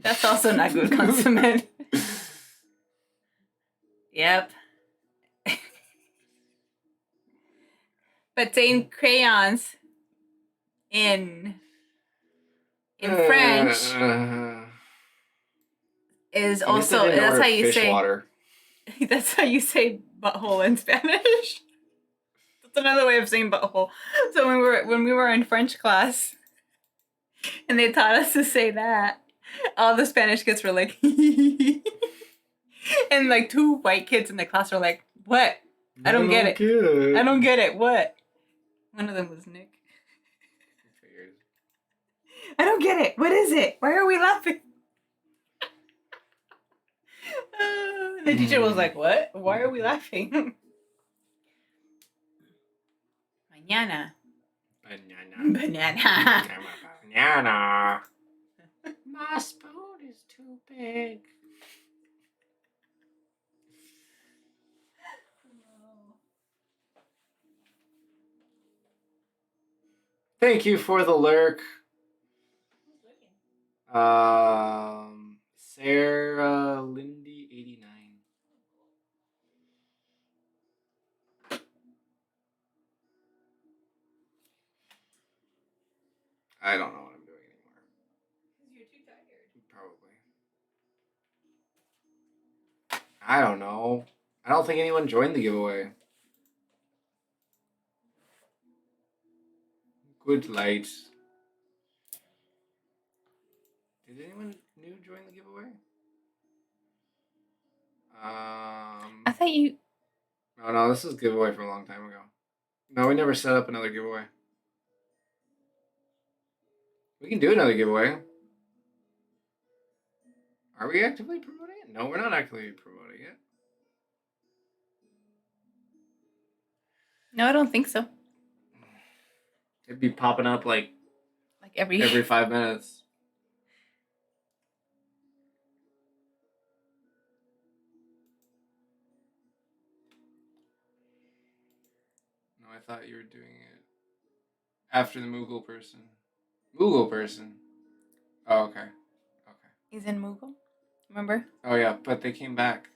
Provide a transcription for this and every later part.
That's also not good consummate. Yep. But saying crayons in French is also that's how you say water. That's how you say butthole in Spanish. That's another way of saying butthole. So when we were in French class and they taught us to say that, all the Spanish kids were like and like 2 white kids in the class were like, "What? I don't get it. I don't get it. What?" One of them was Nick. I don't get it. What is it? Why are we laughing? The teacher was like, "What? Why are we laughing?" Mañana. Banana. Banana. My spoon is too big. Thank you for the lurk. Sarah Lindy 89. I don't know what I'm doing anymore. Because you're too tired. Probably. I don't know. I don't think anyone joined the giveaway. Good light. Did anyone new join the giveaway? I thought you. Oh no, this is giveaway from a long time ago. No, we never set up another giveaway. We can do another giveaway. Are we actively promoting it? No, we're not actively promoting it. No, I don't think so. It'd be popping up like every 5 minutes. No, I thought you were doing it after the Moogle person. Moogle person. Oh, okay. Okay. He's in Moogle. Remember? Oh yeah, but they came back.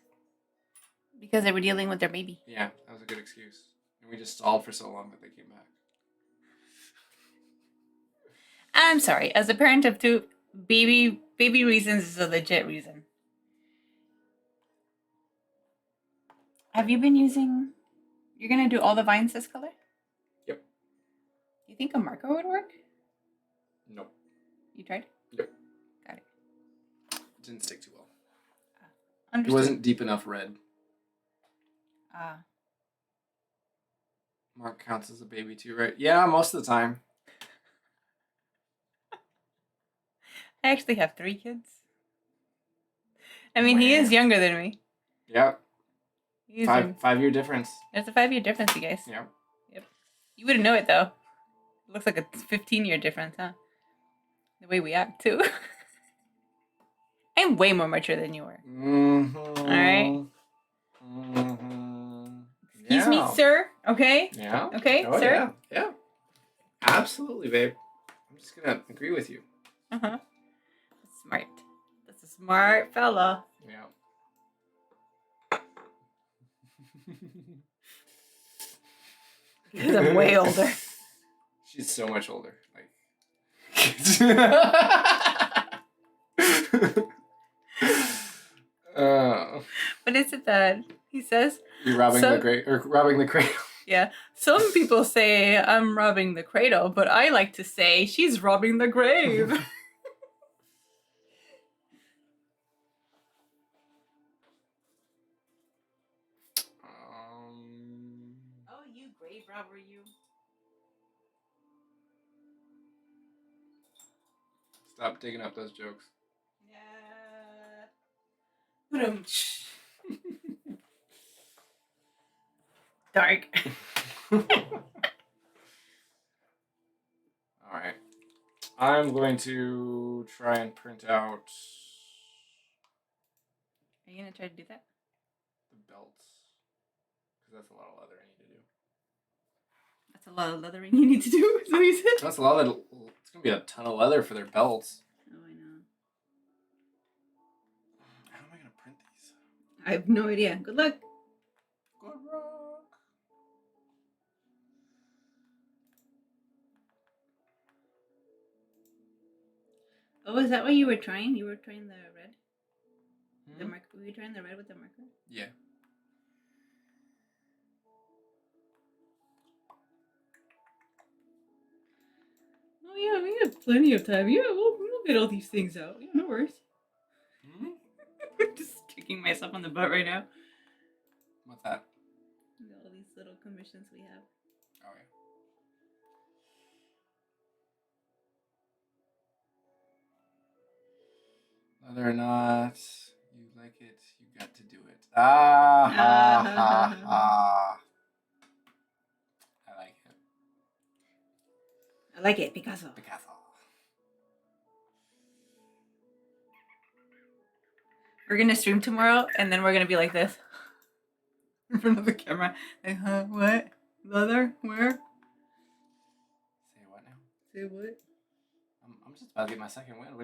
Because they were dealing with their baby. Yeah, that was a good excuse. And we just stalled for so long that they came back. I'm sorry. As a parent of 2, baby reasons is a legit reason. Have you been using? You're gonna do all the vines this color? Yep. You think a marker would work? Nope. You tried? Yep. Got it. Didn't stick too well. Understood. It wasn't deep enough red. Mark counts as a baby too, right? Yeah, most of the time. I actually have 3 kids. I mean, he is younger than me. Yep. 5-year difference. There's a 5-year difference, you guys. Yep. Yep. You wouldn't know it though. It looks like a 15-year difference, huh? The way we act too. I'm way more mature than you are. Mm-hmm. All right. Mm-hmm. Excuse me, sir. Okay. Yeah. Okay, oh, sir. Yeah. Absolutely, babe. I'm just gonna agree with you. Smart. That's a smart fella. Yeah. Because I'm way older. She's so much older. Like. What is it that he says? You're robbing the cradle. Yeah. Some people say I'm robbing the cradle, but I like to say she's robbing the grave. Oh, you grave robber, you. Stop digging up those jokes. Yeah. Dark. Alright. I'm going to try and print out... Are you going to try to do that? The belts. Because that's a lot of leather I need to do. That's a lot of leathering you need to do, is what you said? That's a lot of... It's going to be a ton of leather for their belts. Oh, I know. I have no idea. Good luck. Good rock. Oh, is that what you were trying? You were trying the red? The Hmm? marker? Were you trying the red with the marker? Yeah. Oh yeah, we have plenty of time. Yeah, we'll get all these things out. Yeah, no worries. Hmm? Just kicking myself on the butt right now. What's that? All these little commissions we have. Oh yeah. Whether or not you like it, you got to do it. Ah ha ha ha. I like it. I like it, Picasso. Picasso. We're gonna stream tomorrow, and then we're gonna be like this in front of the camera. Like, huh? What? Leather? Where? Say what now? Say what? I'm just about to get my second win. What